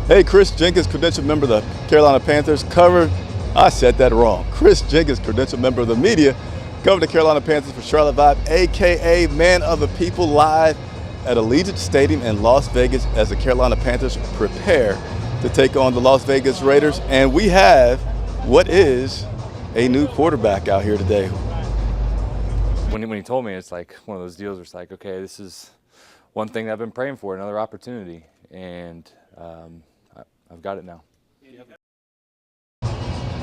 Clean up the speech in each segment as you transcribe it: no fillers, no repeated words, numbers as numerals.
Hey, Chris Jenkins, credentialed member of the Carolina Panthers, I said that wrong. Chris Jenkins, credentialed member of the media, covered the Carolina Panthers for Charlotte Vibe, a.k.a. Man of the People, live at Allegiant Stadium in Las Vegas as the Carolina Panthers prepare to take on the Las Vegas Raiders. And we have what is a new quarterback out here today. When he told me, it's like one of those deals where it's like, okay, this is one thing that I've been praying for, another opportunity. And I've got it now.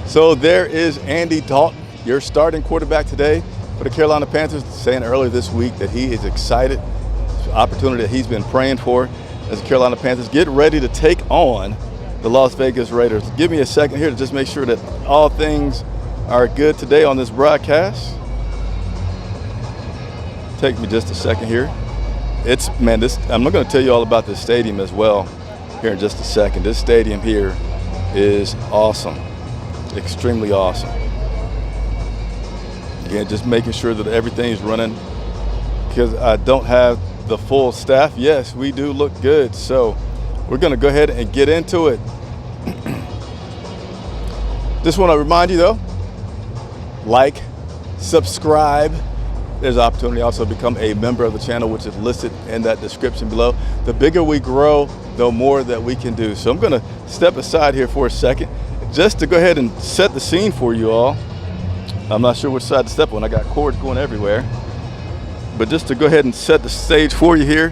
So there is Andy Dalton, your starting quarterback today for the Carolina Panthers, saying earlier this week that he is excited. It's an opportunity that he's been praying for as the Carolina Panthers get ready to take on the Las Vegas Raiders. Give me a second here to just make sure that all things are good today on this broadcast. Take me just a second here. I'm going to tell you all about this stadium as well here in just a second. This stadium here is awesome, extremely awesome. Again, just making sure that everything is running because I don't have the full staff. Yes, we do look good. So we're going to go ahead and get into it. Just want to remind you though, like, subscribe. There's an opportunity also to become a member of the channel, which is listed in that description below. The bigger we grow, the more that we can do. So I'm going to step aside here for a second just to go ahead and set the scene for you all. I'm not sure which side to step on. I got cords going everywhere. But just to go ahead and set the stage for you here,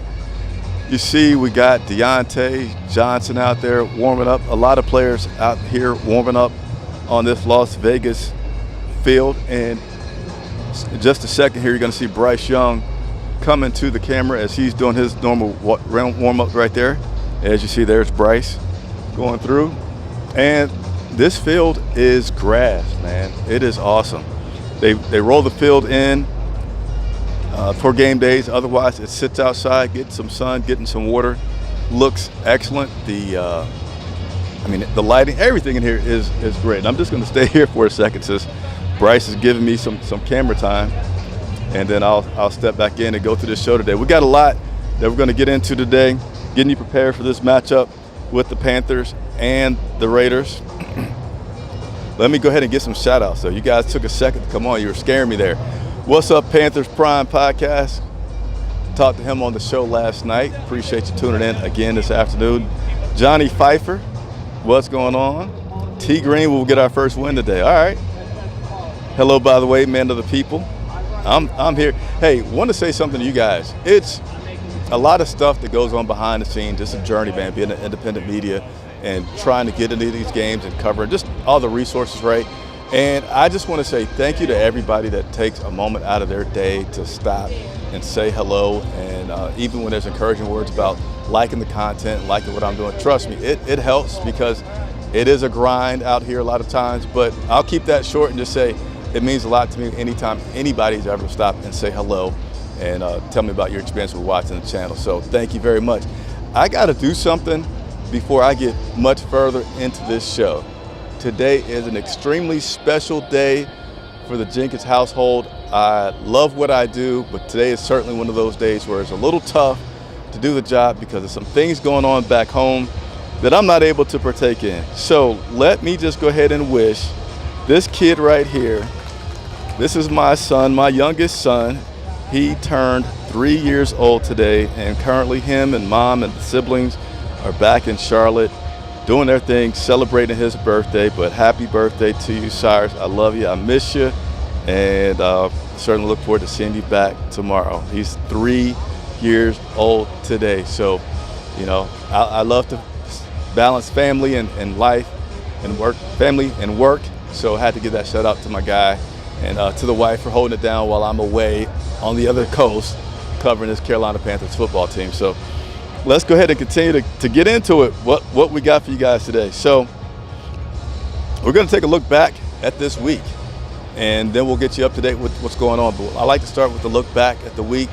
you see we got Deontay Johnson out there warming up. A lot of players out here warming up on this Las Vegas field. And in just a second here, you're going to see Bryce Young coming to the camera as he's doing his normal warm-up right there. As you see, there's Bryce going through. And this field is grass, man. It is awesome. They roll the field in for game days. Otherwise, it sits outside, getting some sun, getting some water. Looks excellent. The lighting, everything in here is great. And I'm just going to stay here for a second since Bryce is giving me some camera time, and then I'll step back in and go through this show today. We got a lot that we're going to get into today, getting you prepared for this matchup with the Panthers and the Raiders. Let me go ahead and get some shout outs. So you guys took a second to come on. You were scaring me there. What's up, Panthers Prime Podcast? Talked to him on the show last night. Appreciate you tuning in again this afternoon. Johnny Pfeiffer, what's going on? T Green will get our first win today. All right. Hello, by the way, Man of the People. I'm here. Hey, want to say something to you guys. It's a lot of stuff that goes on behind the scenes. It's a journey, man, being an independent media and trying to get into these games and covering just all the resources, right? And I just want to say thank you to everybody that takes a moment out of their day to stop and say hello. And even when there's encouraging words about liking the content, liking what I'm doing, trust me, it helps because it is a grind out here a lot of times. But I'll keep that short and just say, it means a lot to me anytime anybody's ever stopped and say hello and tell me about your experience with watching the channel. So thank you very much. I got to do something before I get much further into this show. Today is an extremely special day for the Jenkins household. I love what I do, but today is certainly one of those days where it's a little tough to do the job because there's some things going on back home that I'm not able to partake in. So let me just go ahead and wish this kid right here. This is my son, my youngest son. He turned 3 years old today, and currently him and mom and the siblings are back in Charlotte doing their thing, celebrating his birthday. But happy birthday to you, Cyrus. I love you. I miss you, and certainly look forward to seeing you back tomorrow. He's 3 years old today. So, you know, I love to balance family and life and work, family and work. So I had to give that shout out to my guy. And to the wife for holding it down while I'm away on the other coast covering this Carolina Panthers football team. So let's go ahead and continue to get into it, what we got for you guys today. So we're going to take a look back at this week, and then we'll get you up to date with what's going on. But I like to start with the look back at the week.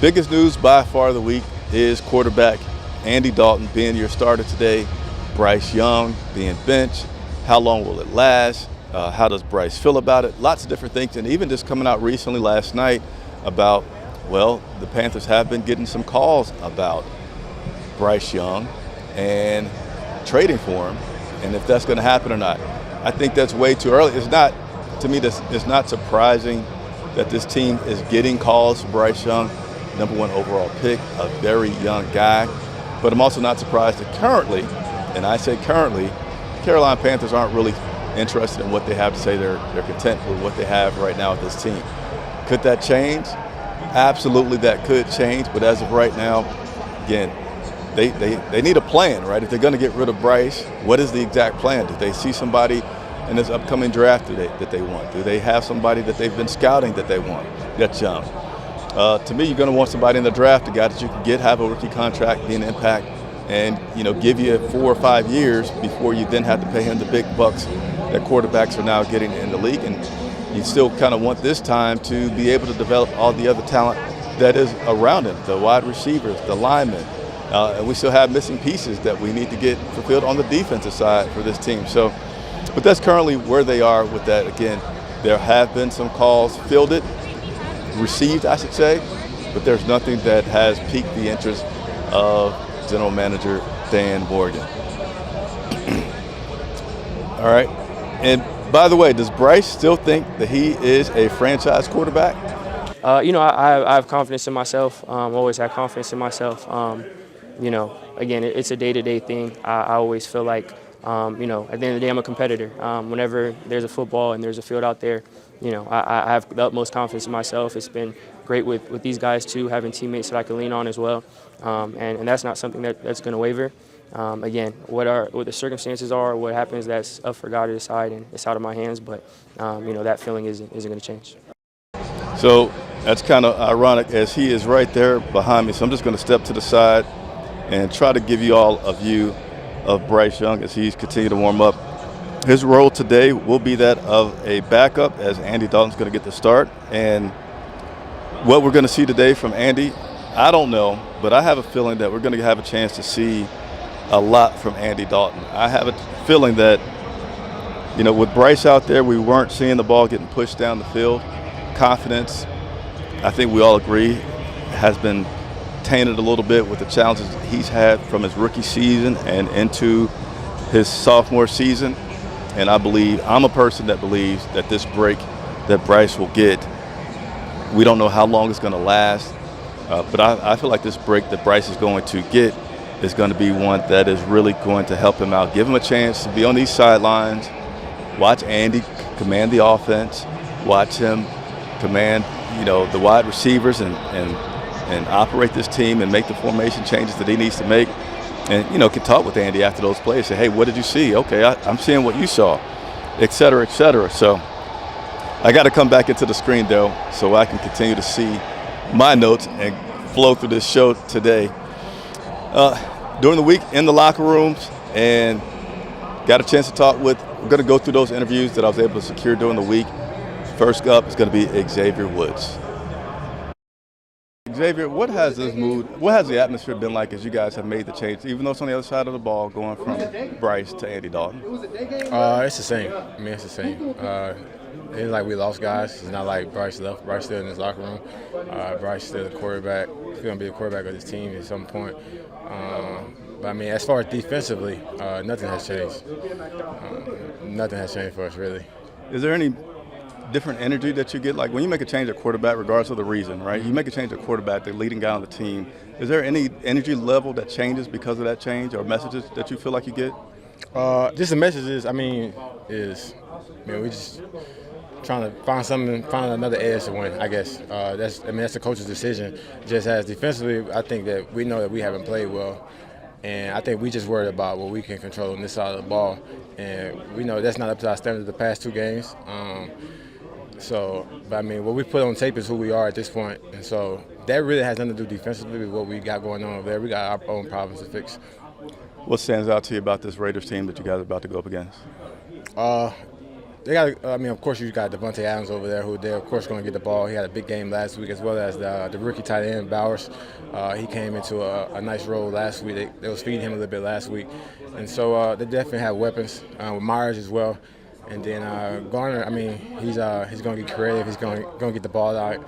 Biggest news by far of the week is quarterback Andy Dalton being your starter today, Bryce Young being benched. How long will it last? How does Bryce feel about it? Lots of different things, and even just coming out recently last night about, well, the Panthers have been getting some calls about Bryce Young, and trading for him, and if that's going to happen or not. I think that's way too early. It's not, to me, it's not surprising that this team is getting calls for Bryce Young, #1 overall pick, a very young guy. But I'm also not surprised that currently, and I say currently, Carolina Panthers aren't really interested in what they have to say. They're content with what they have right now with this team. Could that change? Absolutely, that could change. But as of right now, again, they need a plan, right? If they're going to get rid of Bryce, what is the exact plan? Do they see somebody in this upcoming draft that they want? Do they have somebody that they've been scouting that they want that's young? To me, you're going to want somebody in the draft, a guy that you can get, have a rookie contract, be an impact, and give you 4 or 5 years before you then have to pay him the big bucks that quarterbacks are now getting in the league. And you still kind of want this time to be able to develop all the other talent that is around him, the wide receivers, the linemen. And we still have missing pieces that we need to get fulfilled on the defensive side for this team. So, but that's currently where they are with that. Again, there have been some calls fielded, received, I should say, but there's nothing that has piqued the interest of General Manager Dan Morgan. All right. And by the way, does Bryce still think that he is a franchise quarterback? I have confidence in myself. Always have confidence in myself. Again, it's a day-to-day thing. I always feel like, at the end of the day, I'm a competitor. Whenever there's a football and there's a field out there, I have the utmost confidence in myself. It's been great with these guys, too, having teammates that I can lean on as well. And that's not something that's going to waver. Again, what the circumstances are, what happens, that's up for God to decide, and it's out of my hands. But, that feeling isn't going to change. So that's kind of ironic as he is right there behind me. So I'm just going to step to the side and try to give you all a view of Bryce Young as he's continued to warm up. His role today will be that of a backup as Andy Dalton's going to get the start. And what we're going to see today from Andy, I don't know, but I have a feeling that we're going to have a chance to see a lot from Andy Dalton. I have a feeling that, with Bryce out there, we weren't seeing the ball getting pushed down the field. Confidence, I think we all agree, has been tainted a little bit with the challenges he's had from his rookie season and into his sophomore season. And I'm a person that believes that this break that Bryce will get, we don't know how long it's going to last, but I feel like this break that Bryce is going to get is going to be one that is really going to help him out, give him a chance to be on these sidelines, watch Andy command the offense, watch him command, the wide receivers and operate this team and make the formation changes that he needs to make. And, can talk with Andy after those plays, say, hey, what did you see? Okay, I'm seeing what you saw, et cetera, et cetera. So I got to come back into the screen, though, so I can continue to see my notes and flow through this show today. During the week in the locker rooms, and got a chance to talk with, we're going to go through those interviews that I was able to secure during the week. First up is going to be Xavier Woods. Xavier, what has the atmosphere been like as you guys have made the change, even though it's on the other side of the ball, going from Bryce to Andy Dalton? It's the same. I mean, it's the same. It's like we lost guys. It's not like Bryce left. Bryce still in his locker room. Bryce still the quarterback. He's going to be the quarterback of this team at some point. But, I mean, as far as defensively, nothing has changed. Nothing has changed for us, really. Is there any different energy that you get? Like when you make a change at quarterback, regardless of the reason, right? You make a change at quarterback, the leading guy on the team. Is there any energy level that changes because of that change, or messages that you feel like you get? Just the messages, we just trying to find another edge to win, I guess. That's the coach's decision. Just as defensively, I think that we know that we haven't played well. And I think we just worried about what we can control on this side of the ball. And we know that's not up to our standards the past 2 games. What we put on tape is who we are at this point. And so that really has nothing to do defensively with what we got going on over there. We got our own problems to fix. What stands out to you about this Raiders team that you guys are about to go up against? Of course, you got Devontae Adams over there, who they're, of course, going to get the ball. He had a big game last week, as well as the rookie tight end, Bowers. He came into a nice role last week. They was feeding him a little bit last week. And so they definitely have weapons with Myers as well. And then Garner, I mean, he's going to get creative. He's going to get the ball out.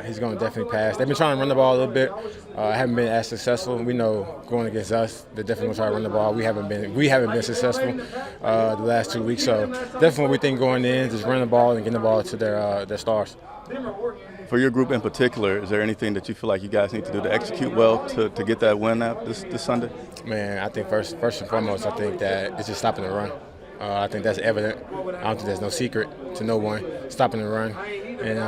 He's going to definitely pass. They've been trying to run the ball a little bit. Haven't been as successful. We know going against us, they're definitely going to try to run the ball. We haven't been successful the last 2 weeks. So definitely we think going in, just run the ball and get the ball to their stars. For your group in particular, is there anything that you feel like you guys need to do to execute well to get that win out this Sunday? Man, I think first and foremost, I think that it's just stopping the run. I think that's evident. I don't think there's no secret to no one stopping the run, and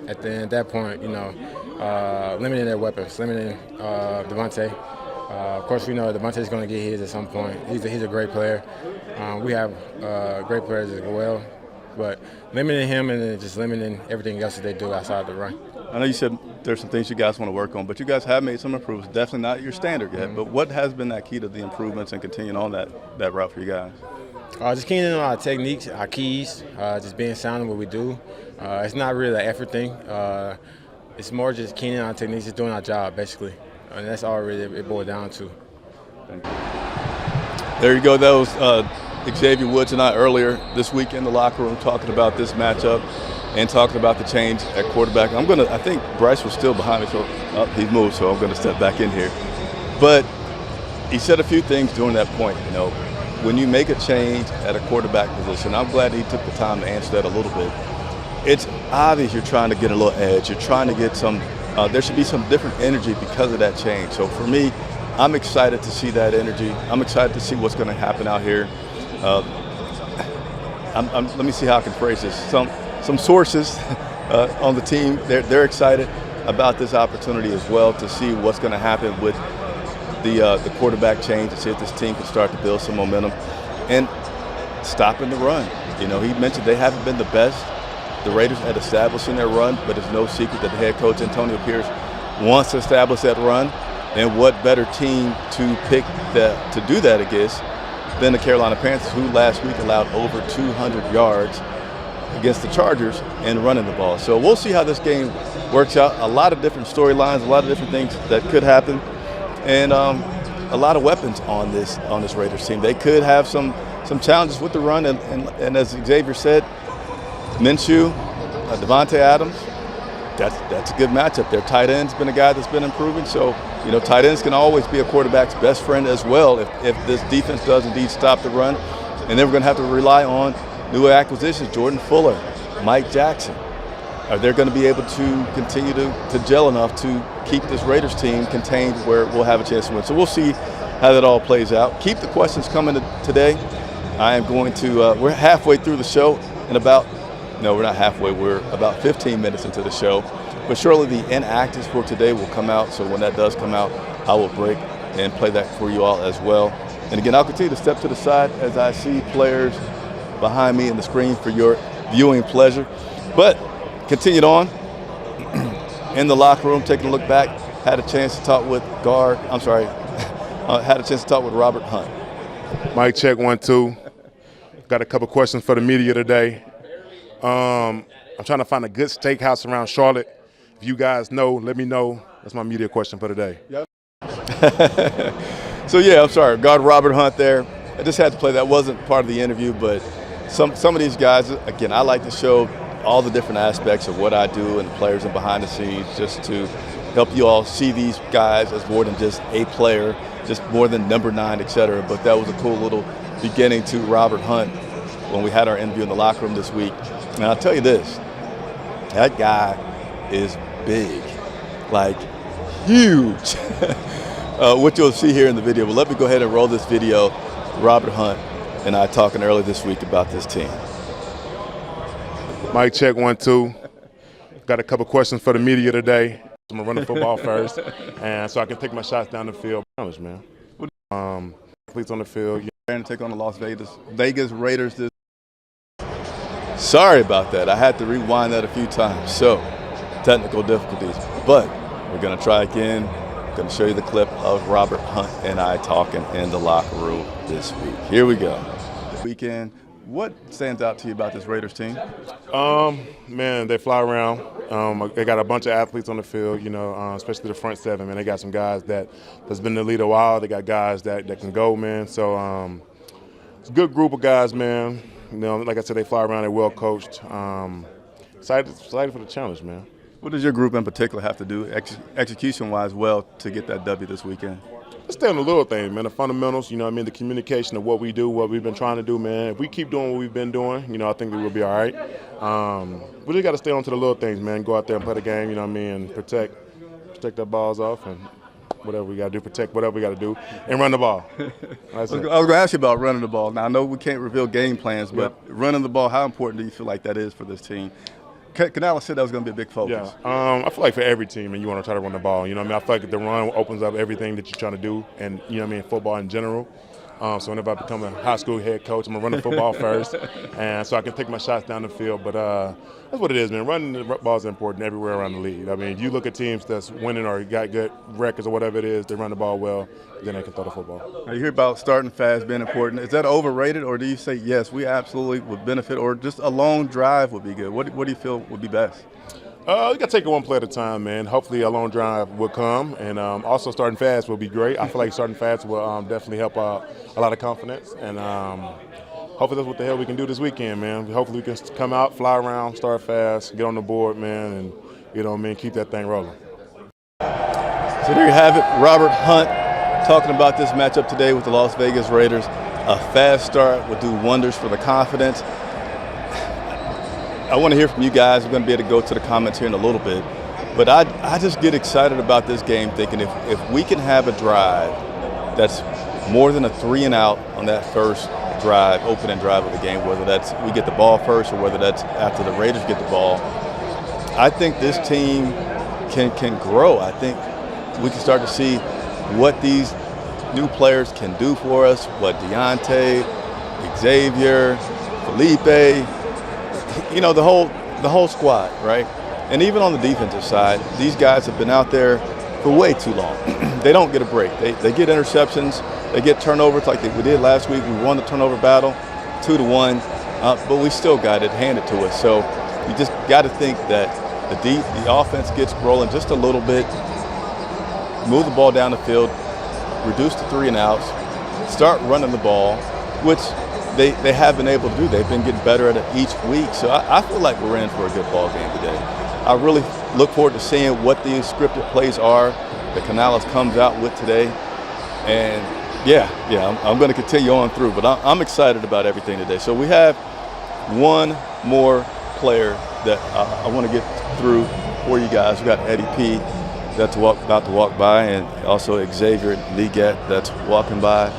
at that point, limiting their weapons, limiting Devontae. Of course, we know Devontae's going to get his at some point. He's a great player. We have great players as well, but limiting him and then just limiting everything else that they do outside the run. I know you said there's some things you guys want to work on, but you guys have made some improvements. Definitely not your standard yet, but what has been that key to the improvements and continuing on that route for you guys? Just keying in on our techniques, our keys, just being sound in what we do. It's not really an effort thing. It's more just keying in on our techniques, just doing our job, basically. And that's all really it boiled down to. Thank you. There you go. That was Xavier Woods and I earlier this week in the locker room talking about this matchup and talking about the change at quarterback. I think Bryce was still behind me, so he's moved, so I'm going to step back in here. But he said a few things during that point, When you make a change at a quarterback position, I'm glad he took the time to answer that a little bit. It's obvious you're trying to get a little edge. You're trying to get some there should be some different energy because of that change. So for me, I'm excited to see that energy. I'm excited to see what's going to happen out here. Let me see how I can phrase this. Some sources on the team, they're excited about this opportunity as well to see what's going to happen with the quarterback change, to see if this team can start to build some momentum and stopping the run. He mentioned they haven't been the best, the Raiders, at establishing their run, but it's no secret that the head coach, Antonio Pierce, wants to establish that run. And what better team to pick to do that against than the Carolina Panthers, who last week allowed over 200 yards against the Chargers and running the ball. So we'll see how this game works out. A lot of different storylines, a lot of different things that could happen. And a lot of weapons on this Raiders team. They could have some challenges with the run, and as Xavier said, Minshew, Devontae Adams, that's a good matchup there. Tight end's been a guy that's been improving, so tight ends can always be a quarterback's best friend as well if this defense does indeed stop the run. And then we're going to have to rely on new acquisitions, Jordan Fuller, Mike Jackson. Are they going to be able to continue to gel enough to keep this Raiders team contained where we'll have a chance to win? So we'll see how that all plays out. Keep the questions coming today. I am going to, we're halfway through the show no, we're not halfway. We're about 15 minutes into the show. But surely the inactives for today will come out. So when that does come out, I will break and play that for you all as well. And again, I'll continue to step to the side as I see players behind me in the screen for your viewing pleasure. But continued on in the locker room, taking a look back, had a chance to talk with Robert Hunt. Mic check 1 2. Got a couple questions for the media today. I'm trying to find a good steakhouse around Charlotte. If you guys know, let me know. That's my media question for today. Yep. So yeah, I'm sorry, got Robert Hunt there. I just had to play that. Wasn't part of the interview, but some of these guys, again, I like to show all the different aspects of what I do and the players and behind the scenes, just to help you all see these guys as more than just a player, just more than number 9, et cetera. But that was a cool little beginning to Robert Hunt when we had our interview in the locker room this week. And I'll tell you this, that guy is big, like huge, what you'll see here in the video. But let me go ahead and roll this video. Robert Hunt and I talking earlier this week about this team. Mic check 1 2. Got a couple questions for the media today. I'm gonna run the football first, and so I can take my shots down the field. Man, athletes on the field. And take on the Las Vegas Raiders this. Sorry about that. I had to rewind that a few times. So, technical difficulties. But we're going to try again. I'm going to show you the clip of Robert Hunt and I talking in the locker room this week. Here we go. Weekend. What stands out to you about this Raiders team? Man, they fly around. They got a bunch of athletes on the field, especially the front seven, man. They got some guys that's been in the league a while. They got guys that can go, man. So It's a good group of guys, man. You know, like I said, they fly around. They're well coached. Excited for the challenge, man. What does your group in particular have to do execution-wise well to get that W this weekend? Let's stay on the little things, man, the fundamentals, you know what I mean, the communication of what we do, what we've been trying to do, man. If we keep doing what we've been doing, you know, I think we will be all right. We just got to stay on to the little things, man. Go out there and play the game, you know what I mean, and protect our balls off and whatever we got to do, protect whatever we got to do, and run the ball. I was going to ask you about running the ball. Now, I know we can't reveal game plans, but running the ball, how important do you feel like that is for this team? Canales said that was going to be a big focus. Yeah, I feel like for every team, and you want to try to run the ball. You know what I mean? I feel like the run opens up everything that you're trying to do, and you know what I mean, football in general. So whenever I become a high school head coach, I'm going to run the football first, and so I can take my shots down the field. But that's what it is, man. Running the ball is important everywhere around the league. I mean, if you look at teams that's winning or got good records or whatever it is, they run the ball well, then they can throw the football. Now, you hear about starting fast being important. Is that overrated, or do you say, yes, we absolutely would benefit, or just a long drive would be good? What do you feel would be best? We got to take it one play at a time, man. Hopefully a long drive will come, and also starting fast will be great. I feel like starting fast will definitely help a lot of confidence, and hopefully that's what the hell we can do this weekend, man. Hopefully we can come out, fly around, start fast, get on the board, man, and, you know what I mean, keep that thing rolling. So there you have it, Robert Hunt talking about this matchup today with the Las Vegas Raiders. A fast start would do wonders for the confidence. I want to hear from you guys. We're going to be able to go to the comments here in a little bit. But I just get excited about this game thinking if we can have a drive that's more than a 3-and-out on that first drive, opening drive of the game, whether that's we get the ball first or whether that's after the Raiders get the ball, I think this team can grow. I think we can start to see what these new players can do for us, what Deontay, Xavier, Felipe, you know, the whole squad, right? And even on the defensive side, these guys have been out there for way too long. They don't get a break. They get interceptions, they get turnovers like we did last week. We won the turnover battle 2-1, but we still got it handed to us. So you just got to think that the offense gets rolling just a little bit, move the ball down the field, reduce the 3-and-outs, start running the ball, which they have been able to do. They've been getting better at it each week. So I feel like we're in for a good ball game today. I really look forward to seeing what these scripted plays are that Canales comes out with today. And I'm going to continue on through, but I'm excited about everything today. So we have one more player that I want to get through for you guys. We got Eddie P that's about to walk by, and also Xavier Legette that's walking by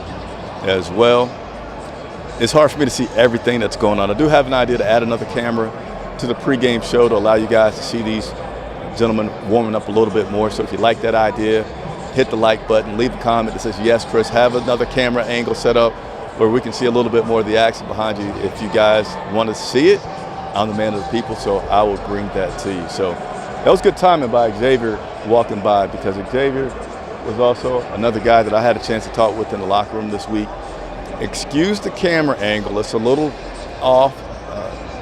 as well. It's hard for me to see everything that's going on. I do have an idea to add another camera to the pregame show to allow you guys to see these gentlemen warming up a little bit more. So if you like that idea, hit the like button, leave a comment that says, yes, Chris, have another camera angle set up where we can see a little bit more of the action behind you. If you guys want to see it, I'm the man of the people, so I will bring that to you. So that was good timing by Xavier walking by, because Xavier was also another guy that I had a chance to talk with in the locker room this week. Excuse the camera angle. It's a little off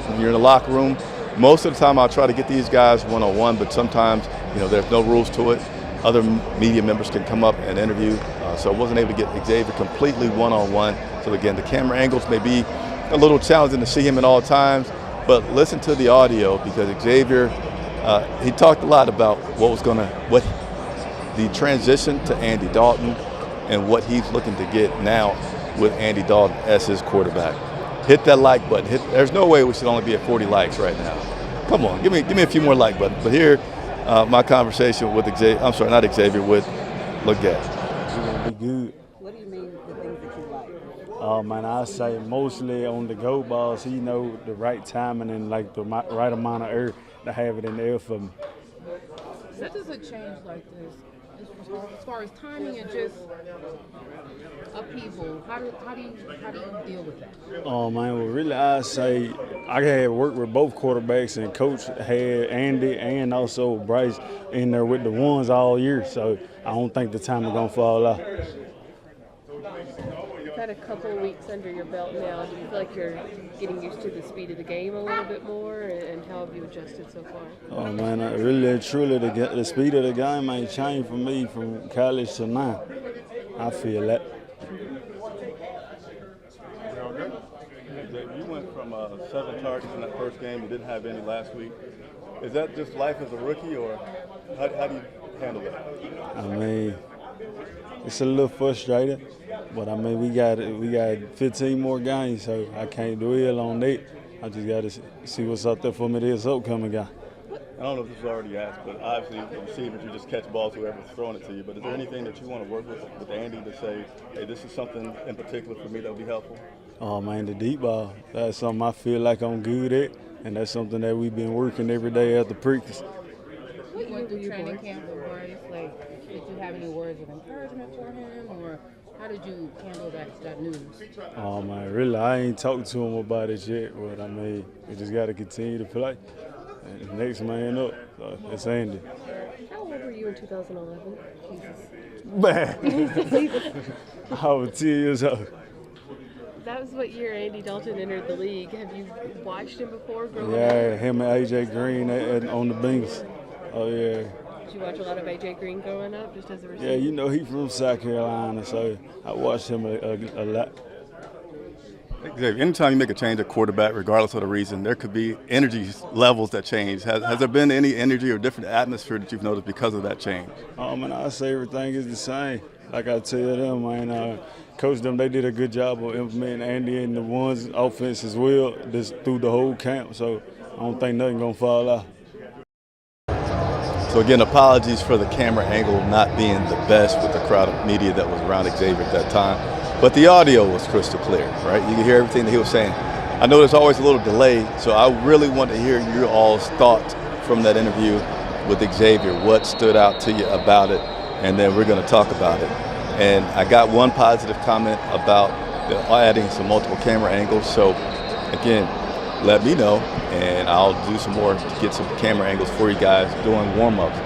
when you're in the locker room. Most of the time I'll try to get these guys one-on-one, but sometimes, you know, there's no rules to it. Other media members can come up and interview, so I wasn't able to get Xavier completely one-on-one. So again, the camera angles may be a little challenging to see him at all times, but listen to the audio, because Xavier, he talked a lot about what the transition to Andy Dalton and what he's looking to get now with Andy Dalton as his quarterback. Hit that like button. There's no way we should only be at 40 likes right now. Come on, give me a few more like buttons. But here, my conversation with with Legette. Be good. What do you mean the things that you like? Oh man, I say mostly on the go balls, he know the right timing and like the right amount of air to have it in the air for me. What does a change like this, as far as timing and just upheaval, how do you deal with that? Oh man, well really I say I had worked with both quarterbacks, and coach had Andy and also Bryce in there with the ones all year, so I don't think the time is gonna fall out. You've had a couple of weeks under your belt now. Do you feel like you're getting used to the speed of the game a little bit more, and how have you adjusted so far? Oh man, really truly the speed of the game ain't changed for me from college to now. I feel that. You went from 7 targets in that first game. You didn't have any last week. Is that just life as a rookie, or how do you handle that? I mean, it's a little frustrating, but I mean we got 15 more games, so I can't dwell on that. I just got to see what's out there for me this upcoming game. I don't know if this was already asked, but obviously the receivers, you just catch balls whoever's throwing it to you. But is there anything that you want to work with Andy to say, hey, this is something in particular for me that would be helpful? Oh man, the deep ball, that's something I feel like I'm good at, and that's something that we've been working every day after practice. What went through training camp with Bryce? Like, did you have any words of encouragement for him, or how did you handle that news? Oh man, really, I ain't talked to him about it yet, but I mean, we just got to continue to play. And the next man up, so it's Andy. How old were you in 2011? Man, I was 10 years old. That was what year Andy Dalton entered the league. Have you watched him before growing up? Yeah, him and A.J. Green on the Bengals. Oh, yeah. Did you watch a lot of A.J. Green growing up, just as a receiver? Yeah, you know, he from South Carolina, so I watched him a lot. Xavier, anytime you make a change at quarterback, regardless of the reason, there could be energy levels that change. Has there been any energy or different atmosphere that you've noticed because of that change? Man, I say everything is the same. Like I tell them, man, coach them, they did a good job of implementing Andy and the ones offense as well just through the whole camp. So I don't think nothing gonna fall out. So again, apologies for the camera angle not being the best with the crowd of media that was around Xavier at that time. But the audio was crystal clear, right? You can hear everything that he was saying. I know there's always a little delay, so I really want to hear your all's thoughts from that interview with Xavier. What stood out to you about it? And then we're going to talk about it. And I got one positive comment about adding some multiple camera angles. So again, let me know, and I'll do some more to get some camera angles for you guys during warm-ups.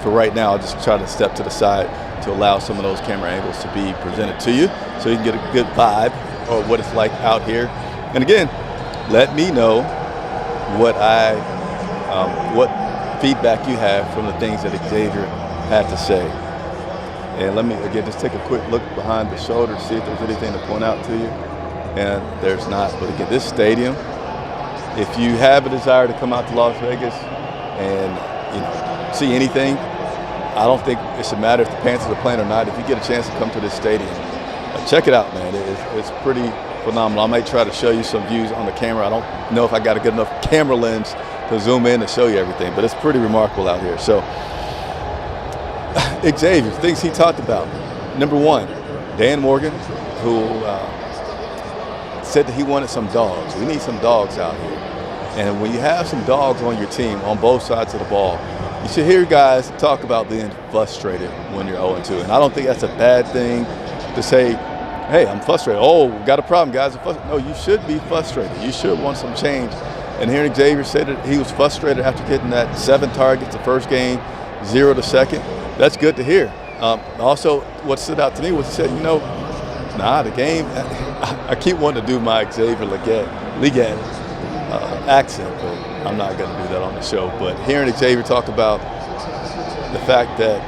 For right now, I'll just try to step to the side to allow some of those camera angles to be presented to you so you can get a good vibe of what it's like out here. And again, let me know what what feedback you have from the things that Xavier had to say. And let me, again, just take a quick look behind the shoulder to see if there's anything to point out to you. And there's not. But again, this stadium, if you have a desire to come out to Las Vegas and see anything, I don't think it's a matter if the Panthers are playing or not. If you get a chance to come to this stadium, check it out, man. It's pretty phenomenal. I might try to show you some views on the camera. I don't know if I got a good enough camera lens to zoom in and show you everything, but it's pretty remarkable out here. So, Xavier, things he talked about. Number one, Dan Morgan, who said that he wanted some dogs. We need some dogs out here. And when you have some dogs on your team on both sides of the ball, you should hear guys talk about being frustrated when you're 0-2. And I don't think that's a bad thing to say, hey, I'm frustrated. Oh, got a problem, guys. No, you should be frustrated. You should want some change. And hearing Xavier say that he was frustrated after getting that 7 targets the first game, 0 the second, that's good to hear. Also, what stood out to me was he said, the game, I keep wanting to do my Xavier Legette accent, but I'm not going to do that on the show. But hearing Xavier talk about the fact that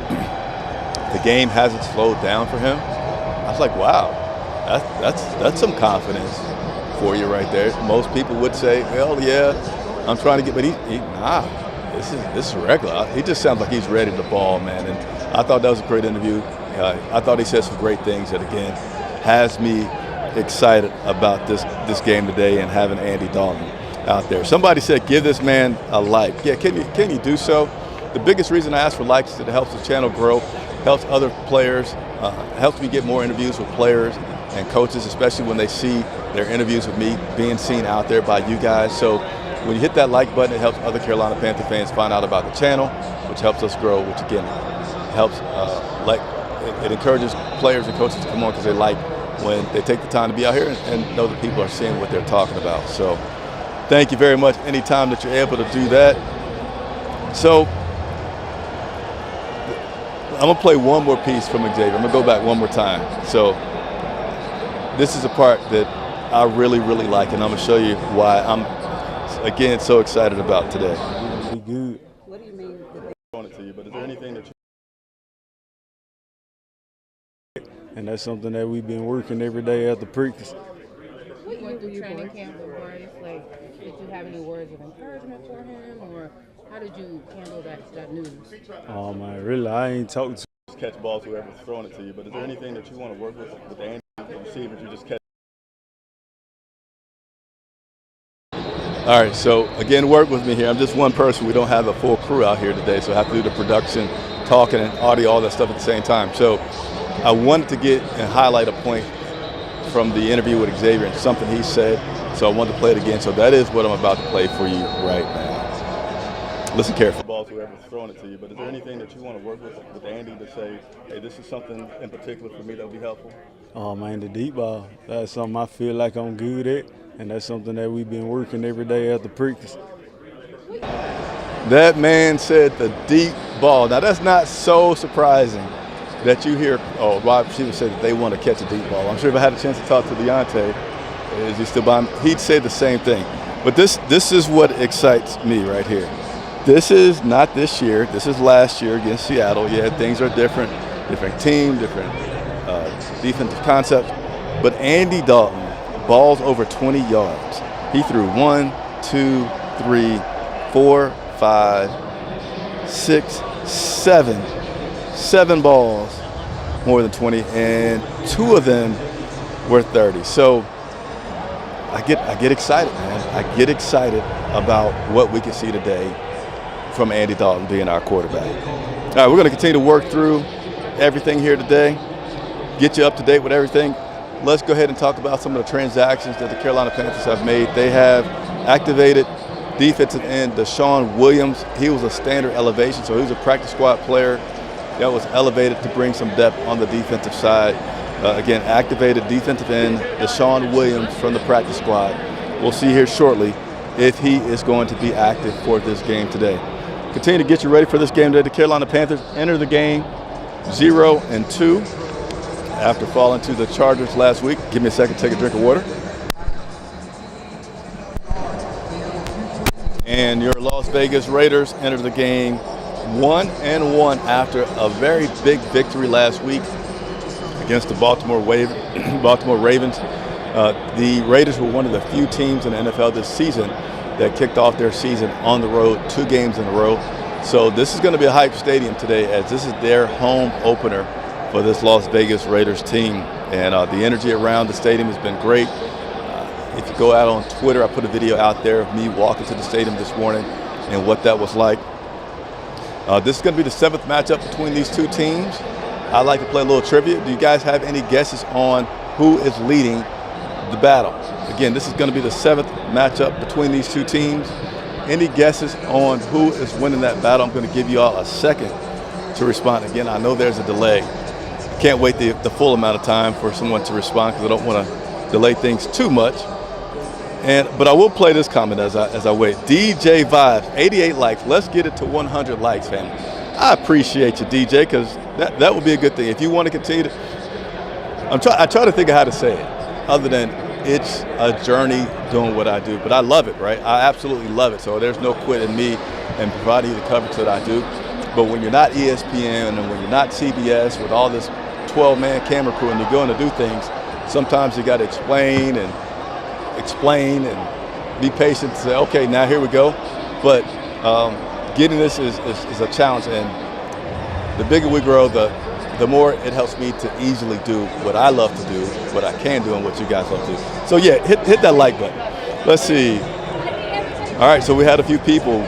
the game hasn't slowed down for him, I was like, wow, that's some confidence for you right there. Most people would say, well, yeah, I'm trying to get, but this is regular. He just sounds like he's ready to ball, man. And I thought that was a great interview. I thought he said some great things that, again, has me excited about this game today and having Andy Dalton out there. Somebody said, give this man a like. Yeah, can you do so? The biggest reason I ask for likes is that it helps the channel grow, helps other players, helps me get more interviews with players and coaches, especially when they see their interviews with me being seen out there by you guys. So when you hit that like button, it helps other Carolina Panther fans find out about the channel, which helps us grow, which again helps, it encourages players and coaches to come on because they like when they take the time to be out here and know that people are seeing what they're talking about. So thank you very much anytime that you're able to do that. So I'm going to play one more piece from Xavier. I'm going to go back one more time. So this is a part that I really, really like, and I'm going to show you why I'm, again, so excited about today. Be good. What do you mean? To you, but is there anything that you And that's something that we've been working every day after practice. You went through training camp with Bryce. Like, did you have any words of encouragement for him, or how did you handle that news? Oh man, really, I ain't talked to. Catch balls, whoever's throwing it to you. But is there anything that you want to work with Andy, the receivers you just catch? All right, so again, work with me here. I'm just one person. We don't have a full crew out here today, so I have to do the production, talking, and audio, all that stuff at the same time. So I wanted to get and highlight a point from the interview with Xavier and something he said, so I wanted to play it again. So that is what I'm about to play for you right now. Listen carefully. Balls, whoever's throwing it to you, but is there anything that you want to work with Andy to say, hey, this is something in particular for me that would be helpful? Oh man, the deep ball. That's something I feel like I'm good at, and that's something that we've been working every day after practice. That man said the deep ball. Now that's not so surprising that you hear, wide receivers say that they want to catch a deep ball. I'm sure if I had a chance to talk to Deontay, is he still by me? He'd say the same thing. But this is what excites me right here. This is not this year. This is last year against Seattle. Yeah, things are different team, different defensive concepts. But Andy Dalton, balls over 20 yards. He threw 1, 2, 3, 4, 5, 6, 7 balls more than 20, and 2 of them were 30. So I get excited, man. I get excited about what we can see today from Andy Dalton being our quarterback. All right, we're going to continue to work through everything here today, get you up to date with everything. Let's go ahead and talk about some of the transactions that the Carolina Panthers have made. They have activated defensive end Deshaun Williams. He was a standard elevation, so he was a practice squad player that was elevated to bring some depth on the defensive side. Again, activated defensive end Deshaun Williams from the practice squad. We'll see here shortly if he is going to be active for this game today. Continue to get you ready for this game today. The Carolina Panthers enter the game 0-2 after falling to the Chargers last week. Give me a second to take a drink of water. And your Las Vegas Raiders enter the game 1-1 after a very big victory last week against the Baltimore Ravens. The Raiders were one of the few teams in the NFL this season that kicked off their season on the road 2 games in a row. So this is going to be a hype stadium today, as this is their home opener for this Las Vegas Raiders team. And the energy around the stadium has been great. If you go out on Twitter, I put a video out there of me walking to the stadium this morning and what that was like. This is going to be the 7th matchup between these 2 teams. I'd like to play a little trivia. Do you guys have any guesses on who is leading the battle? Again, this is going to be the 7th matchup between these 2 teams. Any guesses on who is winning that battle? I'm going to give you all a second to respond. Again, I know there's a delay. I can't wait the full amount of time for someone to respond because I don't want to delay things too much. But I will play this comment as I wait. DJ Vibes, 88 likes. Let's get it to 100 likes, family. I appreciate you, DJ, because that would be a good thing. If you want to continue to, I try to think of how to say it, other than it's a journey doing what I do. But I love it, right? I absolutely love it. So there's no quit in me and providing you the coverage that I do. But when you're not ESPN and when you're not CBS with all this 12-man camera crew and you're going to do things, sometimes you got to explain and be patient to say, okay, now here we go. But getting this is a challenge, and the bigger we grow, the more it helps me to easily do what I love to do, what I can do, and what you guys love to do. So yeah, hit that like button. Let's see. All right, so we had a few people.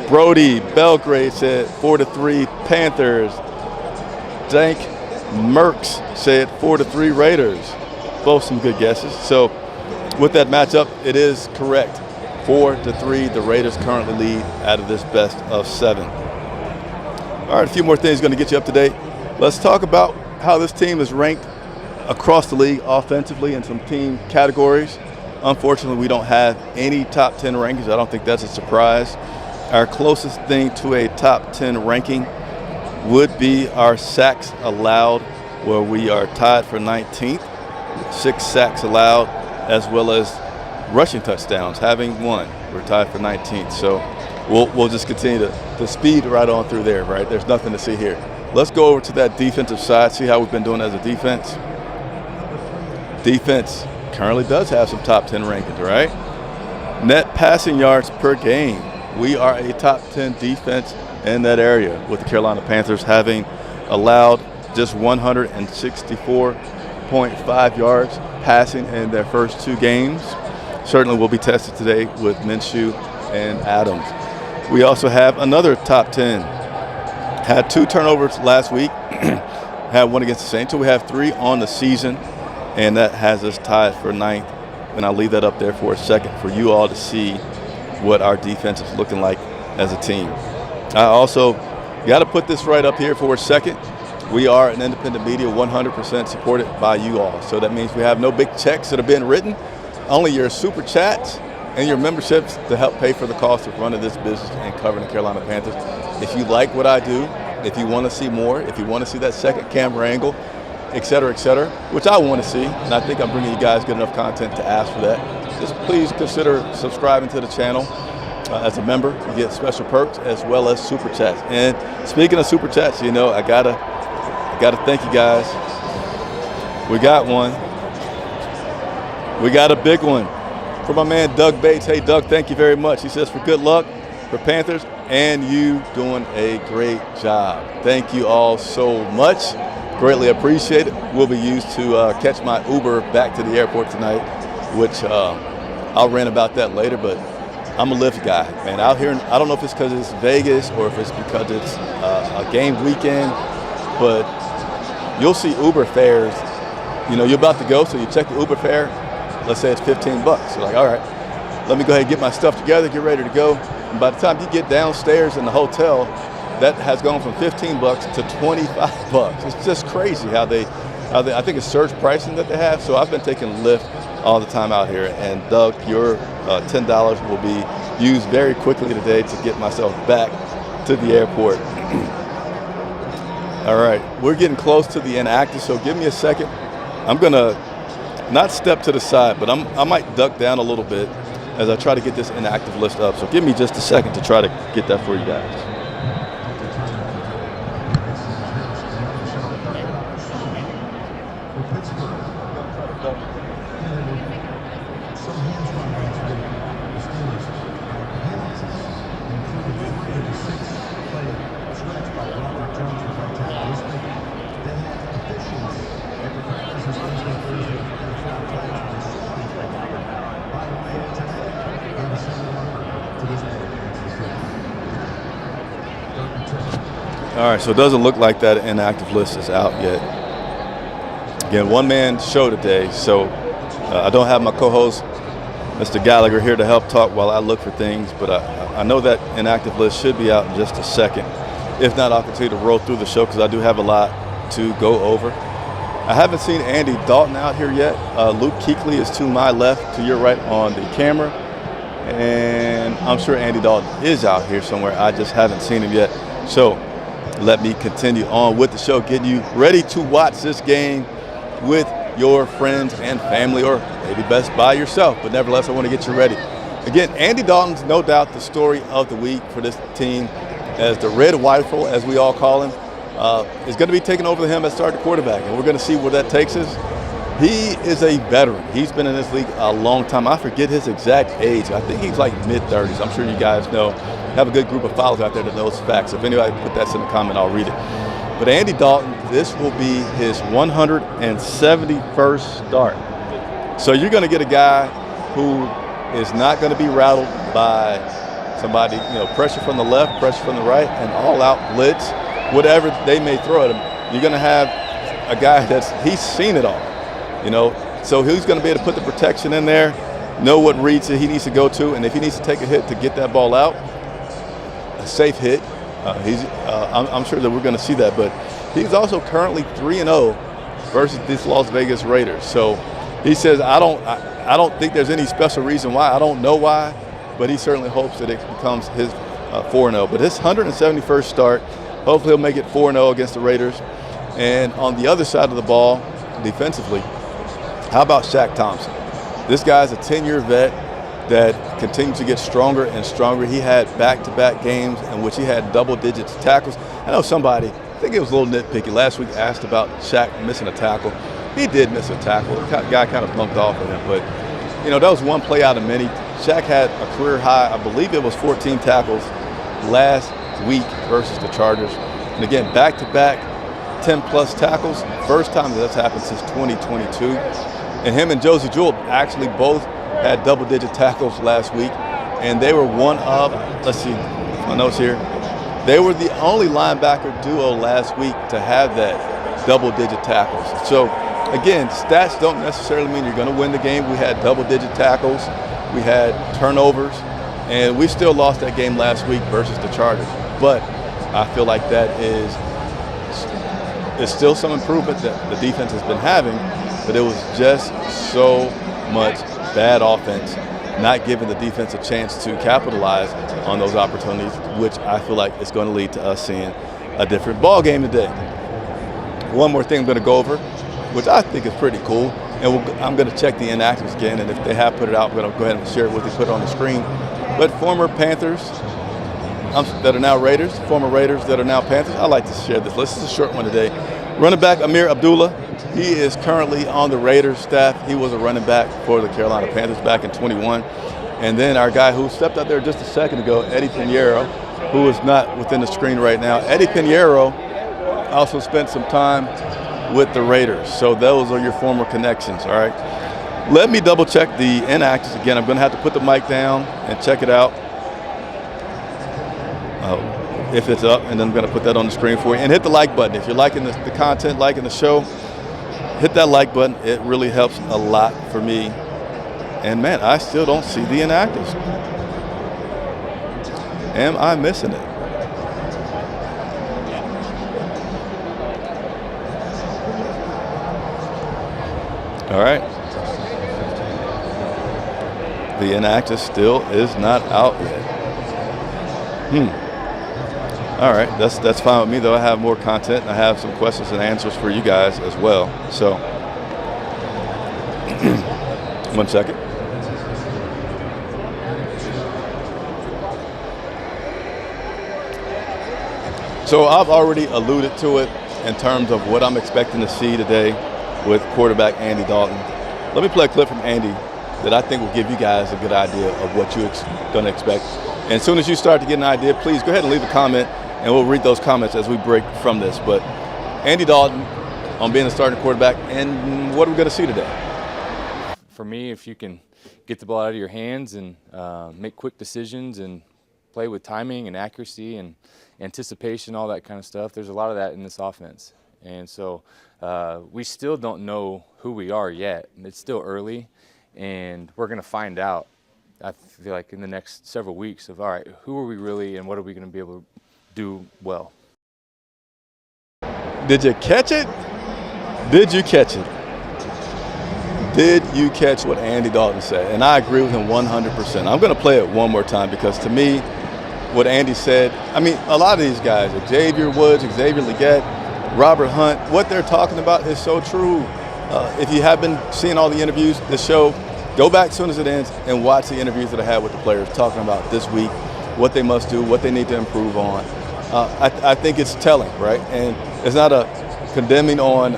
Brody Belgrade said 4-3 Panthers. Dank Merckx said 4-3 Raiders. Both some good guesses. So with that matchup, it is correct. 4-3, the Raiders currently lead out of this best of 7. All right, a few more things going to get you up to date. Let's talk about how this team is ranked across the league offensively in some team categories. Unfortunately, we don't have any top 10 rankings. I don't think that's a surprise. Our closest thing to a top 10 ranking would be our sacks allowed, where we are tied for 19th. 6 sacks allowed, as well as rushing touchdowns, having 1. We're tied for 19th. So we'll just continue to speed right on through there, right? There's nothing to see here. Let's go over to that defensive side, see how we've been doing as a defense. Defense currently does have some top 10 rankings, right? Net passing yards per game. We are a top 10 defense in that area, with the Carolina Panthers having allowed just 164.5 yards passing in their first 2 games. Certainly will be tested today with Minshew and Adams. We also have another top 10. Had 2 turnovers last week, had 1 against the Saints, so we have 3 on the season, and that has us tied for 9th. And I'll leave that up there for a second for you all to see what our defense is looking like as a team. I also got to put this right up here for a second. We are an independent media, 100% supported by you all. So that means we have no big checks that have been written, only your super chats and your memberships to help pay for the cost of running this business and covering the Carolina Panthers. If you like what I do, if you want to see more, if you want to see that second camera angle, et cetera, which I want to see, and I think I'm bringing you guys good enough content to ask for that, just please consider subscribing to the channel. As a member, you get special perks as well as super chats. And speaking of super chats, you know, I gotta thank you guys. We got one. We got a big one from my man Doug Bates. Hey Doug, thank you very much. He says for good luck for Panthers and you doing a great job. Thank you all so much. Greatly appreciate it. Will be used to catch my Uber back to the airport tonight, which I'll rant about that later, but I'm a Lyft guy, man. Out here, I don't know if it's because it's Vegas or if it's because it's a game weekend, but you'll see Uber fares. You know, you're about to go, so you check the Uber fare. Let's say it's $15. You're like, all right, let me go ahead and get my stuff together, get ready to go. And by the time you get downstairs in the hotel, that has gone from $15 to $25. It's just crazy how they I think it's surge pricing that they have. So I've been taking Lyft all the time out here. And Doug, your $10 will be used very quickly today to get myself back to the airport. All right, we're getting close to the inactive, so give me a second. I'm gonna not step to the side, but I might duck down a little bit as I try to get this inactive list up. So give me just a second to try to get that for you guys. All right, so it doesn't look like that inactive list is out yet. Again, one-man show today, so I don't have my co-host, Mr. Gallagher, here to help talk while I look for things, but I know that inactive list should be out in just a second. If not, I'll continue to roll through the show because I do have a lot to go over. I haven't seen Andy Dalton out here yet. Luke Kuechly is to my left, to your right on the camera, and I'm sure Andy Dalton is out here somewhere. I just haven't seen him yet. So let me continue on with the show, getting you ready to watch this game with your friends and family, or maybe best by yourself. But nevertheless, I want to get you ready. Again, Andy Dalton's no doubt the story of the week for this team, as the red rifle, as we all call him, is going to be taking over him as starting quarterback, and we're going to see where that takes us. He is a veteran. He's been in this league a long time. I forget his exact age. I think he's like mid-30s. I'm sure you guys know. Have a good group of followers out there that knows facts. If anybody put that in the comment, I'll read it. But Andy Dalton, this will be his 171st start. So you're going to get a guy who is not going to be rattled by somebody, pressure from the left, pressure from the right, and all-out blitz, whatever they may throw at him. You're going to have a guy he's seen it all, So he's going to be able to put the protection in there, know what reads that he needs to go to, and if he needs to take a hit to get that ball out, a safe hit. I'm sure that we're going to see that, but he's also currently 3-0 versus these Las Vegas Raiders. So he says, I don't think there's any special reason why. I don't know why, but he certainly hopes that it becomes his 4-0. But his 171st start, hopefully he'll make it 4-0 against the Raiders. And on the other side of the ball, defensively, how about Shaq Thompson? This guy's a 10-year vet that continues to get stronger and stronger. He had back-to-back games in which he had double-digit tackles. I know somebody, I think it was a little nitpicky, last week asked about Shaq missing a tackle. He did miss a tackle. The guy kind of bumped off of him, but that was one play out of many. Shaq had a career high, I believe it was 14 tackles last week versus the Chargers. And again, back-to-back 10-plus tackles. First time that's happened since 2022. And him and Josie Jewell actually both had double-digit tackles last week. And they were one of, let's see, my notes here. They were the only linebacker duo last week to have that double-digit tackles. So, again, stats don't necessarily mean you're going to win the game. We had double-digit tackles. We had turnovers. And we still lost that game last week versus the Chargers. But I feel like that is still some improvement that the defense has been having, but it was just so much bad offense, not giving the defense a chance to capitalize on those opportunities, which I feel like is going to lead to us seeing a different ball game today. One more thing I'm going to go over, which I think is pretty cool, and I'm going to check the inactives again, and if they have put it out, I'm going to go ahead and share it with you, put it on the screen. But former Panthers that are now Raiders, former Raiders that are now Panthers. I like to share this. This is a short one today. Running back Amir Abdullah, he is currently on the Raiders staff. He was a running back for the Carolina Panthers back in 21. And then our guy who stepped out there just a second ago, Eddie Pinheiro, who is not within the screen right now. Eddie Pinheiro also spent some time with the Raiders. So those are your former connections, all right? Let me double check the inactives again. I'm going to have to put the mic down and check it out. If it's up, and then I'm going to put that on the screen for you. And hit the like button. If you're liking the content, liking the show, hit that like button. It really helps a lot for me. And, man, I still don't see the inactives. Am I missing it? All right. The inactive still is not out yet. All right, that's fine with me, though. I have more content, and I have some questions and answers for you guys as well. So, 1 second. So I've already alluded to it in terms of what I'm expecting to see today with quarterback Andy Dalton. Let me play a clip from Andy that I think will give you guys a good idea of what you're going to expect. And as soon as you start to get an idea, please go ahead and leave a comment, and we'll read those comments as we break from this. But Andy Dalton on being a starting quarterback, and what are we going to see today? For me, if you can get the ball out of your hands and make quick decisions and play with timing and accuracy and anticipation, all that kind of stuff, there's a lot of that in this offense. And so we still don't know who we are yet. It's still early, and we're going to find out, I feel like, in the next several weeks of, all right, who are we really and what are we going to be able to do well. Did you catch it? Did you catch it? Did you catch what Andy Dalton said? And I agree with him 100%. I'm going to play it one more time because to me, what Andy said, I mean, a lot of these guys, Xavier Woods, Xavier Legette, Robert Hunt, what they're talking about is so true. If you have been seeing all the interviews, the show, go back as soon as it ends and watch the interviews that I had with the players talking about this week, what they must do, what they need to improve on. I think it's telling, right? And it's not a condemning on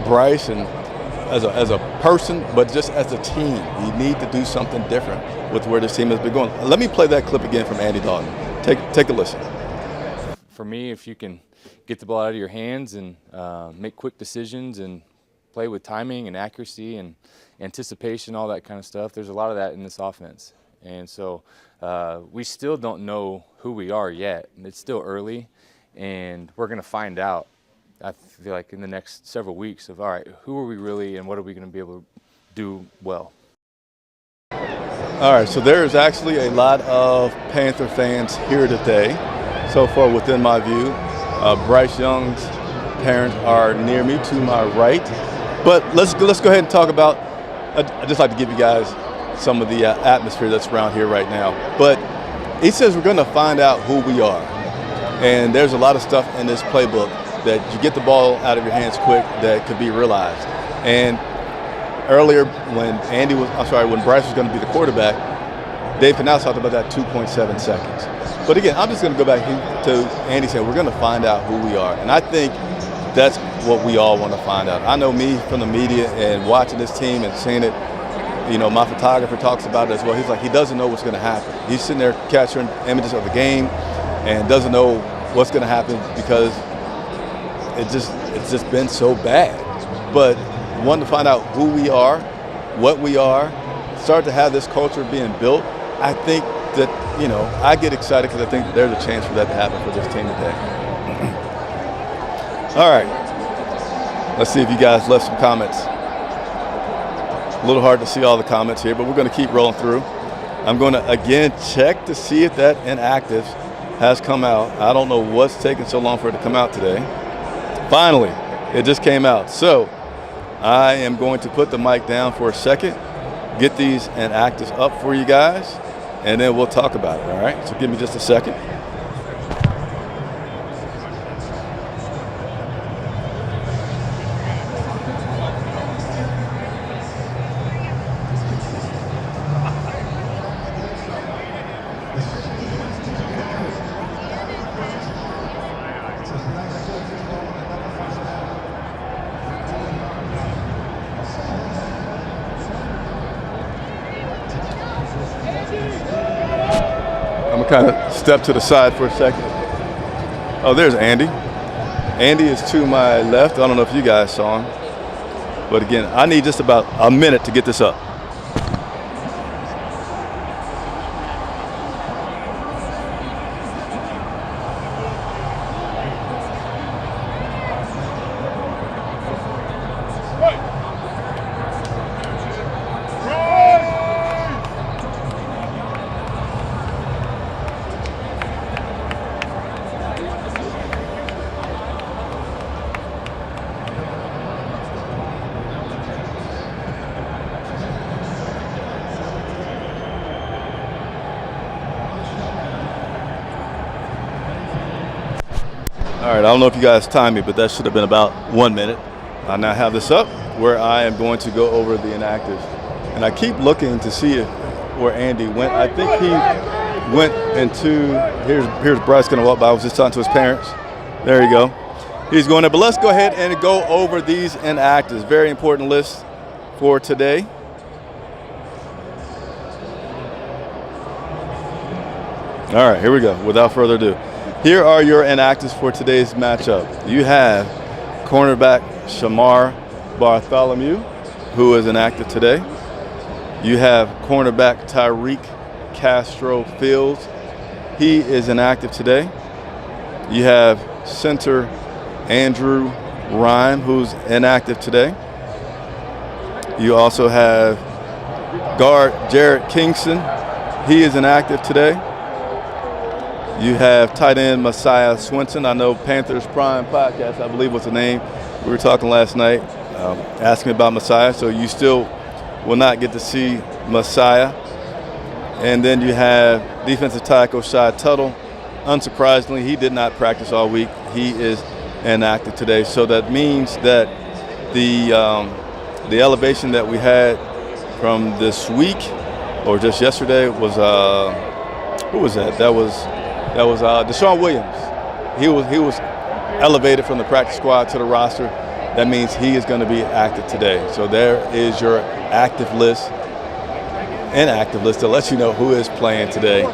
Bryce and as a person, but just as a team, you need to do something different with where this team has been going. Let me play that clip again from Andy Dalton. Take a listen. For me, if you can get the ball out of your hands and make quick decisions and play with timing and accuracy and anticipation, all that kind of stuff, there's a lot of that in this offense. And so we still don't know who we are yet. It's still early, and we're going to find out, I feel like, in the next several weeks of, all right, who are we really and what are we going to be able to do well. All right, so there's actually a lot of Panther fans here today. So far within my view, Bryce Young's parents are near me to my right. But let's go ahead and talk about, I'd just like to give you guys some of the atmosphere that's around here right now. But he says we're going to find out who we are. And there's a lot of stuff in this playbook that you get the ball out of your hands quick that could be realized. And earlier when when Bryce was going to be the quarterback, Dave Canals talked about that 2.7 seconds. But again, I'm just going to go back to Andy saying we're going to find out who we are. And I think that's what we all want to find out. I know me from the media and watching this team and seeing it, you know, my photographer talks about it as well. He's like, he doesn't know what's going to happen. He's sitting there capturing images of the game and doesn't know what's going to happen because it's just been so bad. But wanting to find out who we are, what we are, start to have this culture being built, I think that, you know, I get excited because I think that there's a chance for that to happen for this team today. All right. Let's see if you guys left some comments. A little hard to see all the comments here, but we're going to keep rolling through. I'm going to, again, check to see if that inactive has come out. I don't know what's taking so long for it to come out today. Finally, it just came out. So I am going to put the mic down for a second, get these inactives up for you guys, and then we'll talk about it, all right? So give me just a second. Kind of step to the side for a second. Oh, there's Andy. Andy is to my left. I don't know if you guys saw him. But again, I need just about a minute to get this up. All right, I don't know if you guys timed me, but that should have been about 1 minute. I now have this up where I am going to go over the inactives. And I keep looking to see where Andy went. I think he went into, here's Bryce going to walk by. I was just talking to his parents. There you go. He's going there, but let's go ahead and go over these inactives. Very important list for today. All right, here we go. Without further ado. Here are your inactives for today's matchup. You have cornerback Shamar Bartholomew, who is inactive today. You have cornerback Tyreek Castro Fields. He is inactive today. You have center Andrew Rhyme, who's inactive today. You also have guard Jarrett Kingston. He is inactive today. You have tight end Messiah Swinson. I know Panthers Prime Podcast, I believe was the name. We were talking last night, asking about Messiah. So you still will not get to see Messiah. And then you have defensive tackle Shai Tuttle. Unsurprisingly, he did not practice all week. He is inactive today. So that means that the elevation that we had from this week or just yesterday was who was that? That was Deshaun Williams. He was elevated from the practice squad to the roster. That means he is going to be active today. So there is your active list, inactive list to let you know who is playing today.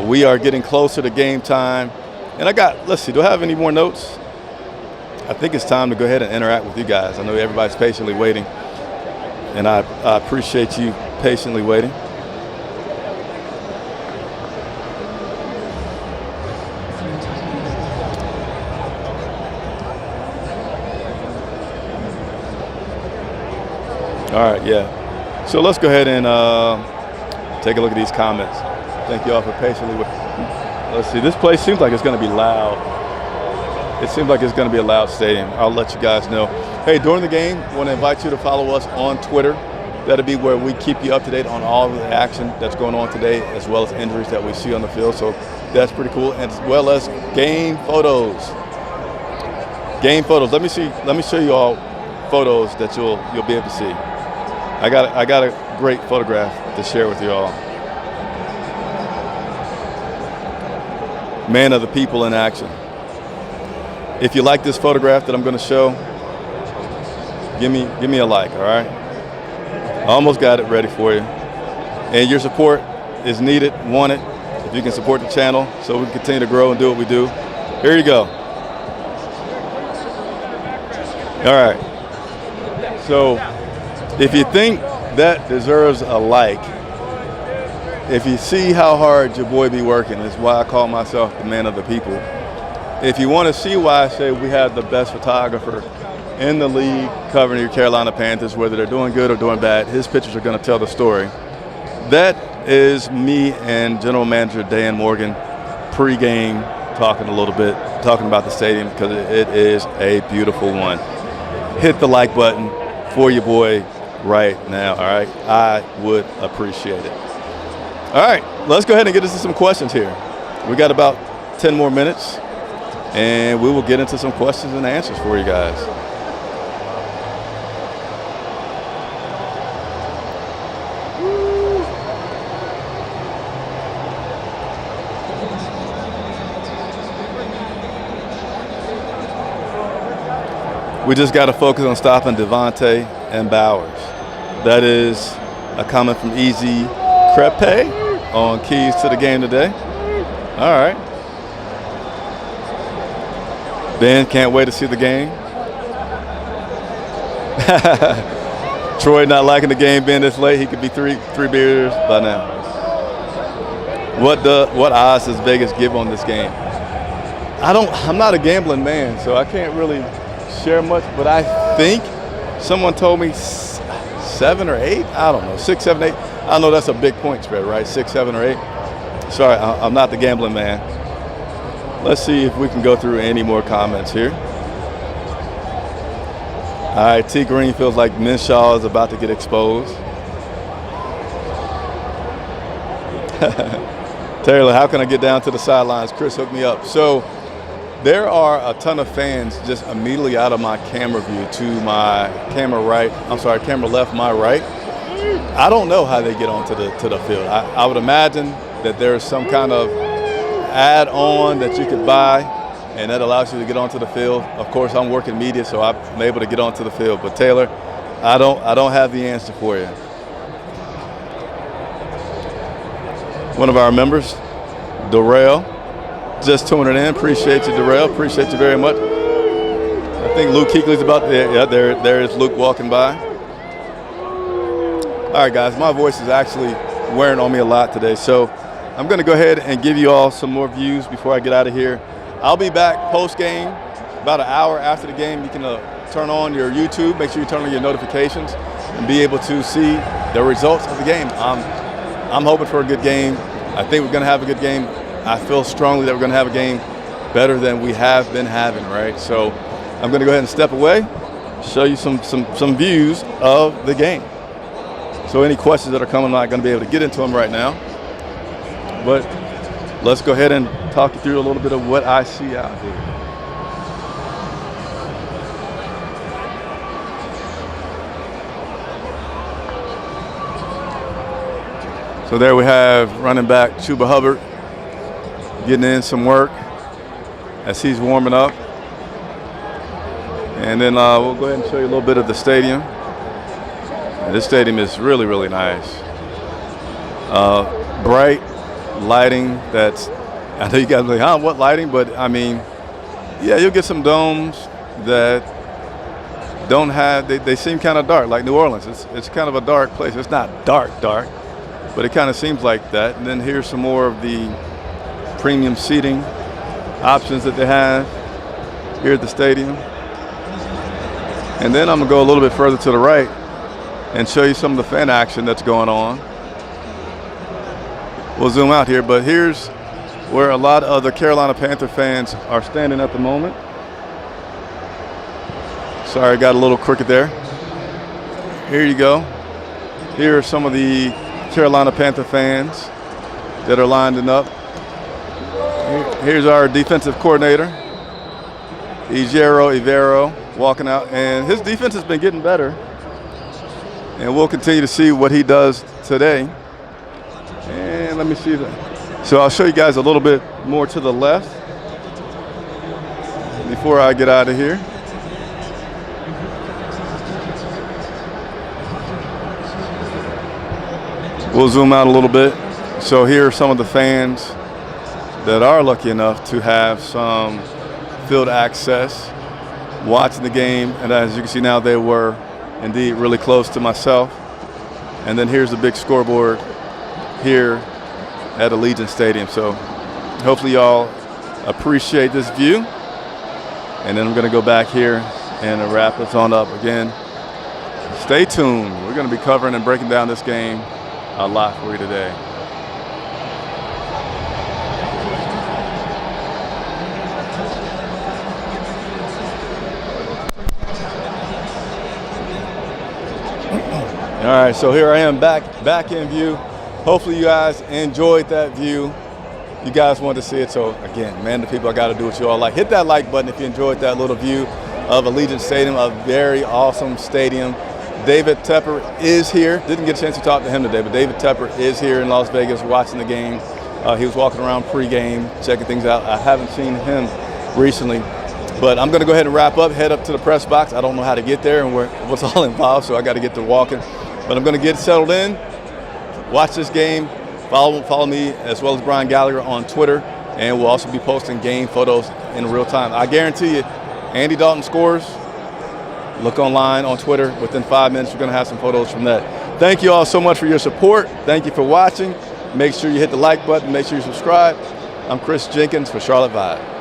We are getting closer to game time. And let's see, do I have any more notes? I think it's time to go ahead and interact with you guys. I know everybody's patiently waiting, and I appreciate you patiently waiting. All right, yeah. So let's go ahead and take a look at these comments. Thank you all for patiently waiting. Let's see, this place seems like it's going to be loud. It seems like it's going to be a loud stadium. I'll let you guys know. Hey, during the game, I want to invite you to follow us on Twitter. That'll be where we keep you up to date on all of the action that's going on today, as well as injuries that we see on the field. So that's pretty cool, and as well as game photos. Game photos. Let me show you all photos that you'll be able to see. I got a great photograph to share with you all. Man of the people in action. If you like this photograph that I'm going to show, give me a like, all right? I almost got it ready for you. And your support is needed, wanted, if you can support the channel so we can continue to grow and do what we do. Here you go. All right. So if you think that deserves a like, if you see how hard your boy be working, is why I call myself the man of the people. If you want to see why I say we have the best photographer in the league covering your Carolina Panthers, whether they're doing good or doing bad, his pictures are going to tell the story. That is me and General Manager Dan Morgan pregame talking a little bit, talking about the stadium because it is a beautiful one. Hit the like button for your boy right now, all right? I would appreciate it. All right, let's go ahead and get into some questions here. We got about 10 more minutes, and we will get into some questions and answers for you guys. We just got to focus on stopping Devontae and Bowers. That is a comment from Easy Crepe on Keys to the Game today. All right. Ben, can't wait to see the game. Troy not liking the game being this late. He could be three beers by now. What odds does Vegas give on this game? I'm not a gambling man, so I can't really share much, but I think someone told me 7 or 8. I don't know, 6, 7, 8. I know that's a big point spread, right? 6, 7, or 8. Sorry, I'm not the gambling man. Let's see if we can go through any more comments here. All right, T. Green feels like Minshew is about to get exposed. Taylor, how can I get down to the sidelines? Chris, hook me up. So there are a ton of fans just immediately out of my camera view to my camera left, my right. I don't know how they get onto the field. I would imagine that there's some kind of add-on that you could buy, and that allows you to get onto the field. Of course, I'm working media, so I'm able to get onto the field. But Taylor, I don't have the answer for you. One of our members, Darrell, just tuning in. Appreciate you, Darrell. Appreciate you very much. I think Luke Kuechly's about there. Yeah, there is Luke walking by. All right, guys, my voice is actually wearing on me a lot today, so I'm going to go ahead and give you all some more views before I get out of here. I'll be back post-game about an hour after the game. You can turn on your YouTube, make sure you turn on your notifications, and be able to see the results of the game. I'm hoping for a good game. I think we're going to have a good game. I feel strongly that we're going to have a game better than we have been having, right? So I'm going to go ahead and step away, show you some views of the game. So any questions that are coming, I'm not going to be able to get into them right now. But let's go ahead and talk you through a little bit of what I see out here. So there we have running back Chuba Hubbard getting in some work as he's warming up. And then we'll go ahead and show you a little bit of the stadium. And this stadium is really, really nice. Bright lighting that's, I know you guys are like, what lighting? But I mean, yeah, you'll get some domes that don't have, they seem kind of dark, like New Orleans. It's kind of a dark place. It's not dark, but it kind of seems like that. And then here's some more of the premium seating options that they have here at the stadium. And then I'm gonna go a little bit further to the right and show you some of the fan action that's going on. We'll zoom out here, but here's where a lot of the Carolina Panther fans are standing at the moment. Sorry, got a little crooked there. Here you go. Here are some of the Carolina Panther fans that are lining up. Here's our defensive coordinator, Xavier walking out, and his defense has been getting better, and we'll continue to see what he does today. And let me see that. So I'll show you guys a little bit more to the left before I get out of here. We'll zoom out a little bit. So here are some of the fans that are lucky enough to have some field access, watching the game. And as you can see now, they were indeed really close to myself. And then here's the big scoreboard here at Allegiant Stadium. So hopefully y'all appreciate this view. And then I'm going to go back here and wrap this on up again. Stay tuned. We're going to be covering and breaking down this game a lot for you today. All right, so here I am back in view. Hopefully you guys enjoyed that view. You guys wanted to see it, so again, man, the people, I got to do what you all like. Hit that like button if you enjoyed that little view of Allegiant Stadium, a very awesome stadium. David Tepper is here. Didn't get a chance to talk to him today, but David Tepper is here in Las Vegas watching the game. He was walking around pregame, checking things out. I haven't seen him recently, but I'm going to go ahead and wrap up, head up to the press box. I don't know how to get there and what's all involved, so I got to get to walking. But I'm going to get settled in, watch this game, follow me as well as Brian Gallagher on Twitter, and we'll also be posting game photos in real time. I guarantee you, Andy Dalton scores. Look online on Twitter. Within 5 minutes, we're going to have some photos from that. Thank you all so much for your support. Thank you for watching. Make sure you hit the like button. Make sure you subscribe. I'm Chris Jenkins for Charlotte Vibe.